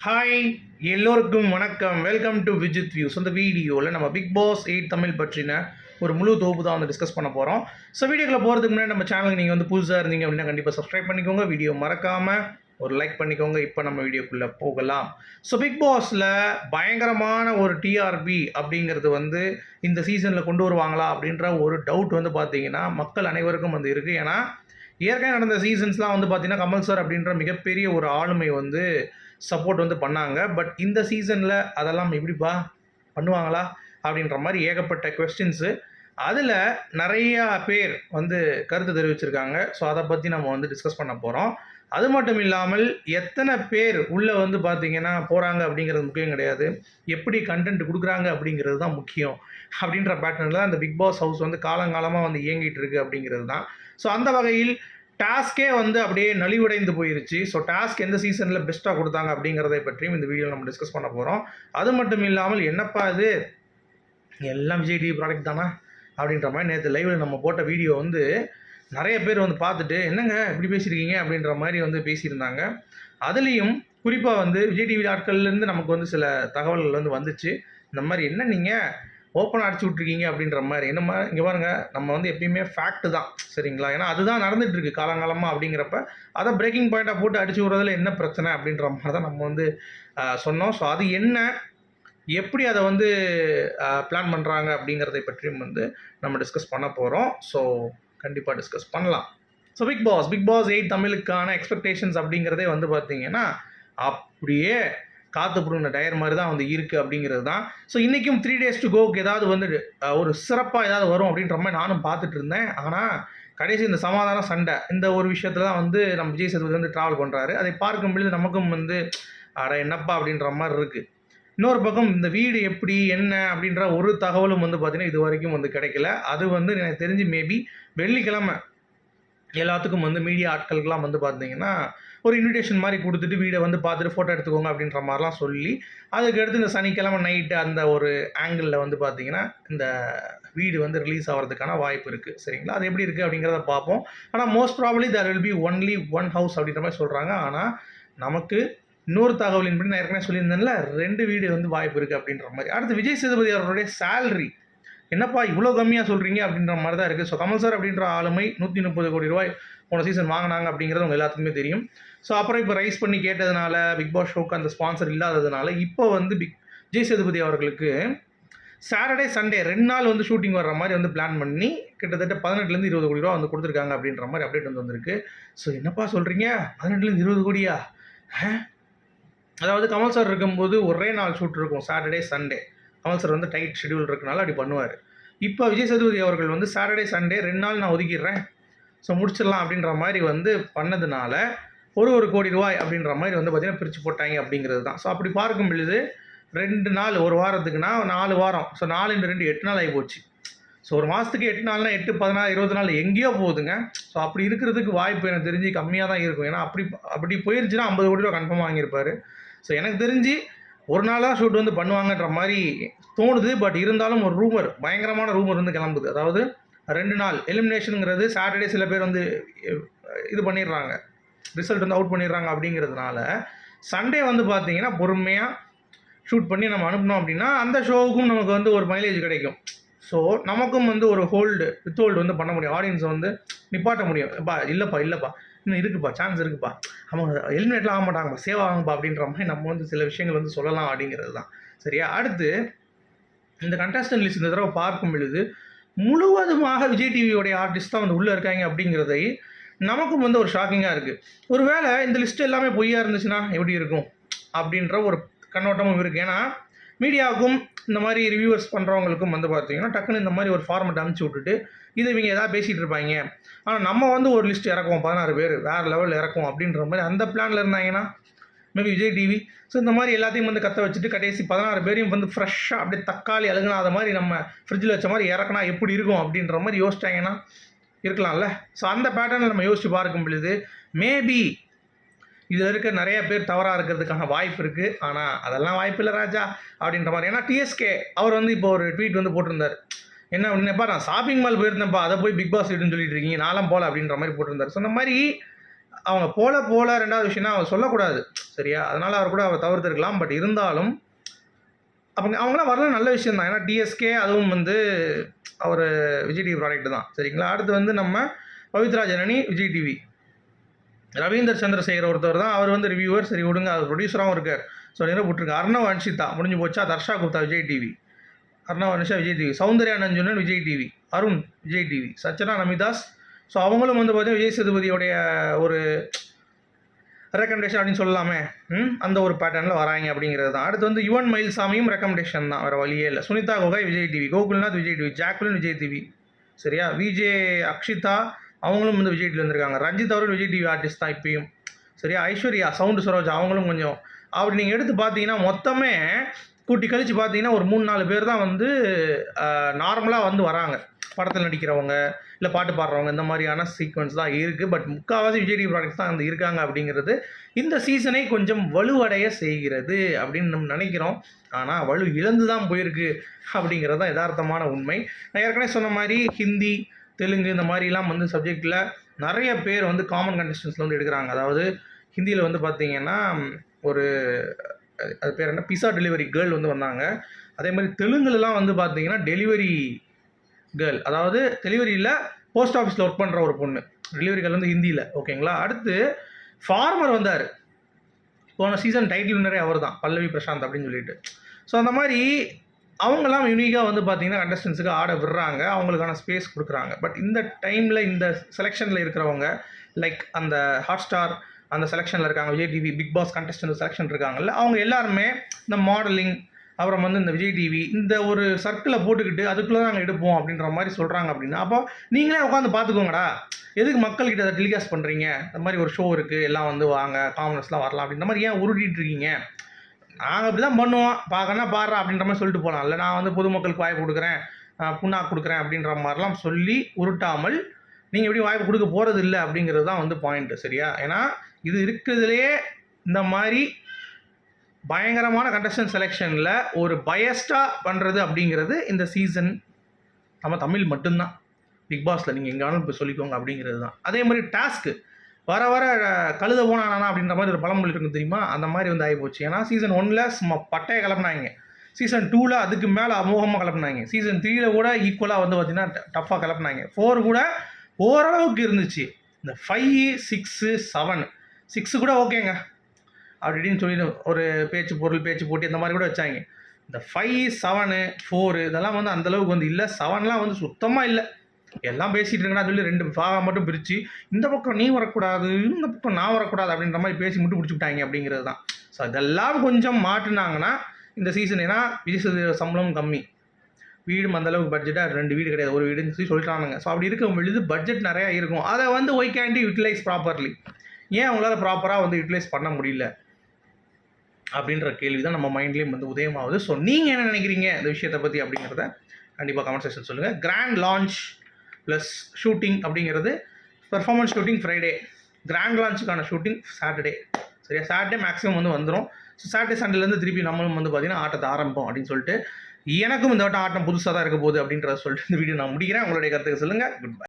Hi எல்லோருக்கும் வணக்கம். Welcome to Vijith views. அந்த வீடியோவில் நம்ம பிக் பாஸ் 8 தமிழ் பற்றின ஒரு முழு தொகுப்பு தான் வந்து டிஸ்கஸ் பண்ண போகிறோம். ஸோ வீடியோக்குள்ள போகிறதுக்கு முன்னாடி நம்ம சேனலுக்கு நீங்கள் வந்து புதுசாக இருந்தீங்க அப்படின்னா கண்டிப்பாக சப்ஸ்கிரைப் பண்ணிக்கோங்க. வீடியோ மறக்காமல் ஒரு லைக் பண்ணிக்கோங்க. இப்போ நம்ம வீடியோக்குள்ளே போகலாம். ஸோ பிக் பாஸில் பயங்கரமான ஒரு டிஆர்பி அப்படிங்கிறது வந்து இந்த சீசனில் கொண்டு வருவாங்களா அப்படின்ற ஒரு டவுட் வந்து பார்த்தீங்கன்னா மக்கள் அனைவருக்கும் வந்து இருக்குது. ஏன்னா ஏற்கனவே நடந்த சீசன்ஸ்லாம் வந்து பார்த்தீங்கன்னா கமல் சார் அப்படின்ற மிகப்பெரிய ஒரு ஆளுமை வந்து சப்போர்ட் வந்து பண்ணாங்க. பட் இந்த சீசனில் அதெல்லாம் எப்படிப்பா பண்ணுவாங்களா அப்படின்ற மாதிரி ஏகப்பட்ட கொஸ்டின்ஸு. அதில் நிறையா பேர் வந்து கருத்து தெரிவிச்சிருக்காங்க. ஸோ அதை பற்றி நம்ம வந்து டிஸ்கஸ் பண்ண போகிறோம். அது மட்டும் இல்லாமல் எத்தனை பேர் உள்ளே வந்து பார்த்திங்கன்னா போகிறாங்க அப்படிங்கிறது முக்கியம் கிடையாது, எப்படி கண்டென்ட் கொடுக்குறாங்க அப்படிங்கிறது தான் முக்கியம். அப்படின்ற பேட்டர்னில் அந்த பிக் பாஸ் ஹவுஸ் வந்து காலங்காலமாக வந்து இயங்கிட்டு இருக்கு அப்படிங்கிறது தான். ஸோ அந்த வகையில் டாஸ்கே வந்து அப்படியே நலிவடைந்து போயிருச்சு. ஸோ டாஸ்க் எந்த சீசனில் பெஸ்ட்டாக கொடுத்தாங்க அப்படிங்கிறதை பற்றியும் இந்த வீடியோவில் நம்ம டிஸ்கஸ் பண்ண போகிறோம். அது மட்டும் இல்லாமல் என்னப்பா இது எல்லாம் விஜய் டிவி ப்ராடக்ட் தானா அப்படின்ற மாதிரி நேற்று லைவில் நம்ம போட்ட வீடியோ வந்து நிறைய பேர் வந்து பார்த்துட்டு என்னங்க இப்படி பேசியிருக்கீங்க அப்படின்ற மாதிரி வந்து பேசியிருந்தாங்க. அதுலேயும் குறிப்பாக வந்து விஜய் டிவி ஆட்கள்லேருந்து நமக்கு வந்து சில தகவல்கள் வந்து வந்துச்சு. இந்த மாதிரி என்ன நீங்கள் ஓப்பனாக அடிச்சு விட்ருக்கீங்க அப்படின்ற மாதிரி. என்னம்மா இங்கே பாருங்கள், நம்ம வந்து எப்பயுமே ஃபேக்ட்டு தான் சரிங்களா, ஏன்னா அதுதான் நடந்துகிட்ருக்கு காலங்காலமாக. அப்படிங்கிறப்ப அதை பிரேக்கிங் பாயிண்ட்டாக போட்டு அடிச்சு விட்றதுல என்ன பிரச்சனை அப்படின்ற மாதிரி தான் நம்ம வந்து சொன்னோம். ஸோ அது என்ன, எப்படி அதை வந்து பிளான் பண்ணுறாங்க அப்படிங்கிறதை பற்றியும் வந்து நம்ம டிஸ்கஸ் பண்ண போகிறோம். ஸோ கண்டிப்பாக டிஸ்கஸ் பண்ணலாம். ஸோ பிக் பாஸ் 8 தமிழுக்கான எக்ஸ்பெக்டேஷன்ஸ் அப்படிங்கிறதே வந்து பார்த்திங்கன்னா அப்படியே காற்று புடுங்கின டயர் மாதிரி தான் வந்து இருக்குது அப்படிங்கிறது தான். ஸோ இன்றைக்கும் 3 days to கோக்கு ஏதாவது வந்து ஒரு சிறப்பாக ஏதாவது வரும் அப்படின்ற மாதிரி நானும் பார்த்துட்டு இருந்தேன். ஆனால் கடைசி இந்த சமாதான சண்டை இந்த ஒரு விஷயத்தில் தான் வந்து நம்ம விஜய் சேதுபதி வந்து ட்ராவல் பண்ணுறாரு. அதை பார்க்கும் பொழுது நமக்கும் வந்து அட என்னப்பா அப்படின்ற மாதிரி இருக்குது. இன்னொரு பக்கம் இந்த வீடு எப்படி என்ன அப்படின்ற ஒரு தகவலும் வந்து பார்த்திங்கன்னா இது வரைக்கும் வந்து கிடைக்கல. அது வந்து எனக்கு தெரிஞ்சு மேபி வெள்ளிக்கிழமை எல்லாத்துக்கும் வந்து மீடியா ஆட்களுக்கெல்லாம் வந்து பார்த்தீங்கன்னா ஒரு இன்விடேஷன் மாதிரி கொடுத்துட்டு வீடை வந்து பார்த்துட்டு ஃபோட்டோ எடுத்துக்கோங்க அப்படின்ற மாதிரிலாம் சொல்லி, அதுக்கடுத்து இந்த சனிக்கிழமை நைட்டு அந்த ஒரு ஆங்கிளில் வந்து பார்த்திங்கன்னா இந்த வீடு வந்து ரிலீஸ் ஆகிறதுக்கான வாய்ப்பு இருக்குது சரிங்களா. அது எப்படி இருக்குது அப்படிங்கிறத பார்ப்போம். ஆனால் most probably there will be only one house அப்படின்ற மாதிரி சொல்கிறாங்க. ஆனால் நமக்கு இன்னொரு தகவலின்படி நான் ஏற்கனவே சொல்லியிருந்தேன்ல 2 வீடு வந்து வாய்ப்பு இருக்குது அப்படின்ற மாதிரி. அடுத்து விஜய் சேதுபதி அவர்களுடைய சேலரி என்னப்பா இவ்வளோ கம்மியாக சொல்கிறீங்க அப்படின்ற மாதிரி தான் இருக்குது. ஸோ கமல் சார் அப்படின்ற ஆளுமை 130 கோடி ரூபாய் போன சீசன் வாங்கினாங்க அப்படிங்கிறது உங்கள் எல்லாத்துக்குமே தெரியும். ஸோ அப்புறம் இப்போ ரைஸ் பண்ணி கேட்டதுனால பிக் பாஸ் ஷோக்கு அந்த ஸ்பான்சர் இல்லாததுனால இப்போ வந்து விஜய் சேதுபதி அவர்களுக்கு சாட்டர்டே சண்டே 2 நாள் வந்து ஷூட்டிங் வர்ற மாதிரி வந்து பிளான் பண்ணி கிட்டத்தட்ட 18லேருந்து 20 கோடி ரூபா வந்து கொடுத்துருக்காங்க அப்படின்ற மாதிரி அப்டேட் வந்து வந்திருக்கு. ஸோ என்னப்பா சொல்கிறீங்க 18லேருந்து 20 கோடியா? அதாவது கமல் சார் இருக்கும்போது ஒரே நாள் ஷூட் இருக்கும், சாட்டர்டே சண்டே. கமல் சார் வந்து டைட் ஷெடியூல் இருக்கனால அப்படி பண்ணுவார். இப்போ விஜய் சேதுபதி அவர்கள் வந்து சாட்டர்டே சண்டே 2 நாள் நான் ஒதுக்கிடுறேன், ஸோ முடிச்சிடலாம் அப்படின்ற மாதிரி வந்து பண்ணதுனால ஒரு கோடி ரூபாய் அப்படின்ற மாதிரி வந்து பார்த்திங்கன்னா பிரித்து போட்டாங்க அப்படிங்கிறது தான். ஸோ அப்படி பார்க்கும் பொழுது 2 நாள் ஒரு வாரத்துக்குன்னா 4 வாரம், ஸோ 4 × 2 8 நாள் ஆகி போச்சு. ஸோ ஒரு மாதத்துக்கு 8 நாள்னா 8 14 20 நாள் எங்கேயோ போகுதுங்க. ஸோ அப்படி இருக்கிறதுக்கு வாய்ப்பு எனக்கு தெரிஞ்சு கம்மியாக தான் இருக்கும். ஏன்னா அப்படி போயிருச்சுன்னா 50 கோடி ரூபா கன்ஃபார்மாக வாங்கியிருப்பார். ஸோ எனக்கு தெரிஞ்சு ஒரு நாள் தான் ஷூட் வந்து பண்ணுவாங்கன்ற மாதிரி தோணுது. பட் இருந்தாலும் ஒரு ரூமர், பயங்கரமான ரூமர் வந்து கிளம்புது. அதாவது 2 நாள் எலிமினேஷனுங்கிறது சாட்டர்டே சில பேர் வந்து இது பண்ணிடுறாங்க, ரிசல்ட் வந்து அவுட் பண்ணிடுறாங்க. அப்படிங்கிறதுனால சண்டே வந்து பார்த்திங்கன்னா பொறுமையாக ஷூட் பண்ணி நம்ம அனுப்பினோம் அப்படின்னா அந்த ஷோவுக்கும் நமக்கு வந்து ஒரு மைலேஜ் கிடைக்கும். ஸோ நமக்கும் வந்து ஒரு வித் ஹோல்டு வந்து பண்ண முடியும், ஆடியன்ஸை வந்து நிப்பாட்ட முடியும். இல்லைப்பா இன்னும் இருக்குப்பா, சான்ஸ் இருக்குப்பா, அவங்க எலிமினேட்லாம் ஆக மாட்டாங்கப்பா, சேவ் ஆகும்பா அப்படின்ற மாதிரி நம்ம வந்து சில விஷயங்கள் வந்து சொல்லலாம் அப்படிங்கிறது தான் சரியா. அடுத்து இந்த கண்டஸ்டன்ட் லிஸ்ட் இந்த தடவை பார்க்கும் பொழுது முழுவதுமாக விஜய் டிவியோடைய ஆர்டிஸ்ட் தான் வந்து உள்ளே இருக்காங்க அப்படிங்கிறதை நமக்கும் வந்து ஒரு ஷாக்கிங்காக இருக்குது. ஒரு வேளை இந்த லிஸ்ட்டு எல்லாமே பொய்யா இருந்துச்சுன்னா எப்படி இருக்கும் அப்படின்ற ஒரு கண்ணோட்டமும் இருக்குது. ஏன்னா மீடியாவுக்கும் இந்த மாதிரி ரிவ்யூவர்ஸ் பண்ணுறவங்களுக்கும் வந்து பார்த்திங்கன்னா டக்குன்னு இந்த மாதிரி ஒரு ஃபார்மெட் அனுப்பிச்சி விட்டுட்டு இதை இவங்க எதாவது பேசிகிட்டு இருப்பாங்க. ஆனால் நம்ம வந்து ஒரு லிஸ்ட் இறக்குவோம், 16 பேர் வேறு லெவலில் இறக்குவோம் அப்படின்ற மாதிரி அந்த பிளானில் இருந்தாங்கன்னா மேபி விஜய் டிவி ஸோ இந்த மாதிரி எல்லாத்தையும் வந்து கற்ற வச்சுட்டு கடைசி 16 பேரையும் வந்து ஃப்ரெஷ்ஷாக அப்படியே தக்காளி அழுகுனாத மாதிரி நம்ம ஃப்ரிட்ஜில் வச்ச மாதிரி இறக்குனா எப்படி இருக்கும் அப்படின்ற மாதிரி யோசிச்சாங்கன்னா இருக்கலாம்ல. ஸோ அந்த பேட்டர்னில் நம்ம யோசித்து பார்க்கும் பொழுது மேபி இதில் இருக்க நிறைய பேர் தவறாக இருக்கிறதுக்கான வாய்ப்பு இருக்குது. ஆனால் அதெல்லாம் வாய்ப்பு இல்லை ராஜா அப்படின்ற மாதிரி. ஏன்னா டிஎஸ்கே அவர் வந்து இப்போ ஒரு ட்வீட் வந்து போட்டிருந்தார், என்ன அப்படின்னப்பா நான் ஷாப்பிங் மால் போயிருந்தேன்ப்பா, அதை போய் பிக் பாஸ் வீடுன்னு சொல்லிட்டு இருக்கீங்க, நாலாம் போகல அப்படின்ற மாதிரி போட்டிருந்தார். ஸோ இந்த மாதிரி அவங்க போல 2வது விஷயம்னா அவர் சொல்லக்கூடாது சரியா, அதனால் அவர் கூட அவர் தவிர்த்துருக்கலாம். பட் இருந்தாலும் அவங்களாம் வரலாம், நல்ல விஷயம் தான். ஏன்னா டிஎஸ்கே அதுவும் வந்து அவர் விஜய் டிவி ப்ராடக்ட் தான் சரிங்களா. அடுத்து வந்து நம்ம பவித்ரா ஜனனி விஜய் டிவி, ரவீந்தர் சந்திரசேகர் ஒருத்தர் தான், அவர் வந்து ரிவ்யூவர், சரி விடுங்க, அவர் ப்ரொடியூசராகவும் இருக்கார். ஸோ நிறைய விட்டுருக்கு. அர்ணவ் அன்ஷிதா முடிஞ்சு போச்சா, Darsha Gupta Vijay TV, Arnav Anusha Vijay TV, Soundarya Nanjundan Vijay TV, Arun Vijay TV, Sachana நமிதாஸ். ஸோ அவங்களும் வந்து பார்த்தீங்கன்னா விஜய் சேதுபதியோடைய ஒரு ரெக்கமெண்டேஷன் அப்படின்னு சொல்லலாமே, அந்த ஒரு பேட்டர்னில் வராங்க அப்படிங்கிறது தான். அடுத்து வந்து யுவன் மயில்சாமியும் ரெக்கமெண்டேஷன் தான், வேறு வழியே இல்லை. Sunitha Gogoi Vijay TV, Gokulnath Vijay TV, Jacqueline Vijay TV சரியா, விஜே அக்ஷிதா அவங்களும் வந்து விஜய் டிவி வந்திருக்காங்க. ரஞ்சித் அவர்கள் விஜய் டிவி ஆர்டிஸ்ட் தான் இப்பயும் சரியா. ஐஸ்வர்யா சவுண்டு சரோஜா அவங்களும் கொஞ்சம் அப்படி நீங்கள் எடுத்து பார்த்தீங்கன்னா மொத்தமே கூட்டி கழித்து பார்த்தீங்கன்னா ஒரு 3-4 பேர் தான் வந்து நார்மலாக வந்து வராங்க. படத்தில் நடிக்கிறவங்க இல்லை பாட்டு பாடுறவங்க இந்த மாதிரியான சீக்வன்ஸ் தான் இருக்குது. பட் முக்கால்வாசி விஜய் டிவி ப்ராடக்ட்ஸ் தான் வந்து இருக்காங்க அப்படிங்கிறது இந்த சீசனை கொஞ்சம் வலுவடைய செய்கிறது அப்படின்னு நம்ம நினைக்கிறோம். ஆனால் வலு இழந்து தான் போயிருக்கு அப்படிங்கிறது தான் யதார்த்தமான உண்மை. நான் ஏற்கனவே சொன்ன மாதிரி ஹிந்தி, தெலுங்கு இந்த மாதிரிலாம் வந்து சப்ஜெக்டில் நிறைய பேர் வந்து காமன் கண்டஸ்டன்ஸில் வந்து எடுக்கிறாங்க. அதாவது ஹிந்தியில் வந்து பார்த்திங்கன்னா ஒரு அது பேர் என்ன, பிஸா டெலிவரி கேர்ள் வந்து வந்தாங்க. அதே மாதிரி தெலுங்குலலாம் வந்து பார்த்தீங்கன்னா டெலிவரி கேர்ள், அதாவது டெலிவரியில் போஸ்ட் ஆஃபீஸில் ஒர்க் பண்ணுற ஒரு பொண்ணு, டெலிவரி கேர்ள் வந்து ஹிந்தியில் ஓகேங்களா. அடுத்து ஃபார்மர் வந்தார், போன சீசன் டைட்டில் வின்னரே அவர் தான், பல்லவி பிரசாந்த் அப்படின்னு சொல்லிட்டு. ஸோ அந்த மாதிரி அவங்கெல்லாம் யூனிக்காக வந்து பார்த்தீங்கன்னா கண்டஸ்டன்ஸுக்கு ஆட விடுறாங்க, அவங்களுக்கான ஸ்பேஸ் கொடுக்குறாங்க. பட் இந்த டைமில் இந்த செலெக்ஷனில் இருக்கிறவங்க லைக் அந்த ஹாட் ஸ்டார் அந்த செலெக்ஷனில் இருக்காங்க, Vijay TV Bigg Boss contestant selection இருக்காங்கல்ல, அவங்க எல்லாருமே இந்த மாடலிங் அப்புறம் வந்து இந்த விஜய் டிவி இந்த ஒரு சர்க்கிளை போட்டுக்கிட்டு அதுக்குள்ளே நாங்கள் எடுப்போம் அப்படின்ற மாதிரி சொல்கிறாங்க. அப்படின்னா அப்போ நீங்களே உட்காந்து பார்த்துக்கோங்கடா, எதுக்கு மக்கள்கிட்ட அதை டெலிகாஸ்ட் பண்ணுறீங்க, இந்த மாதிரி ஒரு ஷோ இருக்குது எல்லாம் வந்து வாங்க காமனர்ஸ்லாம் வரலாம் அப்படின்ற மாதிரி ஏன் உருட்டிகிட்டு இருக்கீங்க. நாங்கள் அப்படி தான் பண்ணுவோம், பார்க்கனா பாடுறா அப்படின்ற மாதிரி சொல்லிட்டு போகலாம். இல்லை நான் வந்து பொதுமக்களுக்கு வாய்ப்பு கொடுக்குறேன், புண்ணாக்கு கொடுக்குறேன் அப்படின்ற மாதிரிலாம் சொல்லி உருட்டாமல் நீங்கள் எப்படி வாய்ப்பு கொடுக்க போகிறது இல்லை அப்படிங்கிறது தான் வந்து பாயிண்ட்டு சரியா. ஏன்னா இது இருக்கிறதுலையே இந்த மாதிரி பயங்கரமான கண்டஸ்டன்ட் செலெக்ஷனில் ஒரு பயஸ்டாக பண்ணுறது அப்படிங்கிறது இந்த சீசன் நம்ம தமிழ் மட்டும்தான். பிக் பாஸில் நீங்கள் எங்கே வேணாலும் இப்போ சொல்லிக்கோங்க அப்படிங்கிறது தான். அதே மாதிரி டாஸ்க்கு வர வர கழுத போனானா அப்படின்ற மாதிரி ஒரு பழமொழி இருக்குது தெரியுமா, அந்த மாதிரி வந்து ஆகிப்போச்சு. ஏன்னா சீசன் 1ல் சும்மா பட்டையை கிளப்புனாங்க, சீசன் 2ல் அதுக்கு மேலே அமோகமாக கிளப்புனாங்க, சீசன் 3ல் கூட ஈக்குவலாக வந்து பார்த்திங்கன்னா டஃப்பாக கிளப்புனாங்க, 4 கூட ஓரளவுக்கு இருந்துச்சு. இந்த 5, 6, 7, 6 கூட ஓகேங்க அப்படின்னு சொல்லி ஒரு பேச்சு போட்டி அந்த மாதிரி கூட வச்சாங்க. இந்த 5, 7, 4 இதெல்லாம் வந்து அந்தளவுக்கு வந்து இல்லை. 7லாம் வந்து சுத்தமாக இல்லை, எல்லாம் பேசிகிட்டு இருக்கா சொல்லி 2 பாகம் மட்டும் பிரித்து இந்த பக்கம் நீ வரக்கூடாது இந்த பக்கம் நான் வரக்கூடாது அப்படின்ற மாதிரி பேசி மட்டும் பிடிச்சிவிட்டாங்க அப்படிங்கிறது தான். ஸோ இதெல்லாம் கொஞ்சம் மாற்றினாங்கன்னா இந்த சீசன், ஏன்னா விஜய் சம்பளம் கம்மி, வீடும் அந்தளவுக்கு பட்ஜெட்டாக 2 வீடு கிடையாது, ஒரு வீடுன்னு சொல்லி சொல்லிட்டானுங்க. ஸோ அப்படி இருக்கும் பொழுது பட்ஜெட் நிறையா இருக்கும், அதை வந்து ஒய் கேண்டி யூட்டிலைஸ் ப்ராப்பர்லி, ஏன் அவங்களால ப்ராப்பராக வந்து யூட்டிலைஸ் பண்ண முடியல அப்படின்ற கேள்வி தான் நம்ம மைண்ட்லேயும் வந்து உதயமாகுது. ஸோ நீங்கள் என்ன நினைக்கிறீங்க இந்த விஷயத்தை பற்றி அப்படிங்கிறத கண்டிப்பாக கமெண்ட் செக்ஷன் சொல்லுங்கள். கிராண்ட் லான்ச் ப்ளஸ் ஷூட்டிங் அப்படிங்கிறது, பெர்ஃபார்மன்ஸ் ஷூட்டிங் ஃப்ரைடே, கிராண்ட் லான்ச்சுக்கான ஷூட்டிங் சாட்டர்டே சரியா. சாட்டர்டே மேக்ஸிமம் வந்து வந்துடும். ஸோ சாட்டர்டே சண்டேலேருந்து திருப்பி நம்மளும் வந்து பார்த்திங்கன்னா ஆட்டத்தை ஆரம்பிப்போம் அப்படின்னு சொல்லிட்டு, எனக்கும் இந்த வட்டம் ஆட்டம் புதுசாக தான் இருக்க போகுது அப்படின்றத சொல்லிட்டு இந்த வீடியோ நான் முடிக்கிறேன். உங்களுடைய கருத்துக்கு சொல்லுங்கள். Good bye.